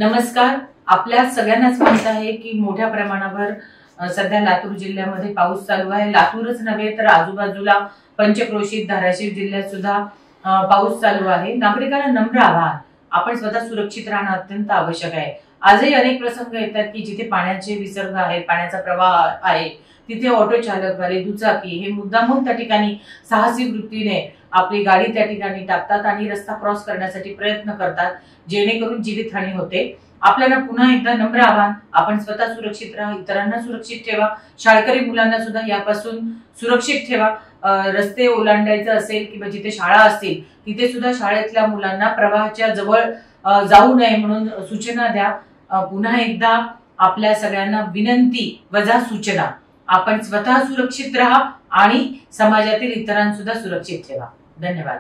नमस्कार. आपल्या सगळ्यांनाच माहित आहे की मोठ्या प्रमाणावर सध्या लातूर जिल्ह्यामध्ये पाऊस चालू आहे. लातूरच नव्हे तर आजूबाजूला पंचक्रोशीत, धाराशिव जिल्ह्यात सुद्धा पाऊस चालू आहे. नागरिकांना नम्र आवाहन, आपण स्वतः सुरक्षित राहणं अत्यंत आवश्यक आहे. आजही अनेक प्रसंग येतात की जिथे पाण्याचे विसर्ग आहेत, पाण्याचा प्रवाह आहे, तिथे ऑटो चालक वाले, दुचाकी हे मुद्दामून त्या ठिकाणी साहसी वृत्तीने आपली गाडी त्या ठिकाणी टाकतात आणि रस्ता क्रॉस करण्यासाठी प्रयत्न करतात, जेणेकरून जीवितहानी होते. आपल्याला पुन्हा एकदा नम्र आवाहन, आपण स्वतः सुरक्षित राहा, इतरांना सुरक्षित ठेवा, शाळकरी मुलांना सुद्धा यापासून सुरक्षित ठेवा. रस्ते ओलांडायचं असेल किंवा जिथे शाळा असतील तिथे सुद्धा शाळेतल्या मुलांना प्रवाहाच्या जवळ जाऊ नये म्हणून सूचना द्या. पुन्हा एकदा आपल्या सगळ्यांना विनंती वजा सूचना, आपण स्वतः सुरक्षित राहा आणि समाजातील इतरांना सुद्धा सुरक्षित ठेवा. धन्यवाद.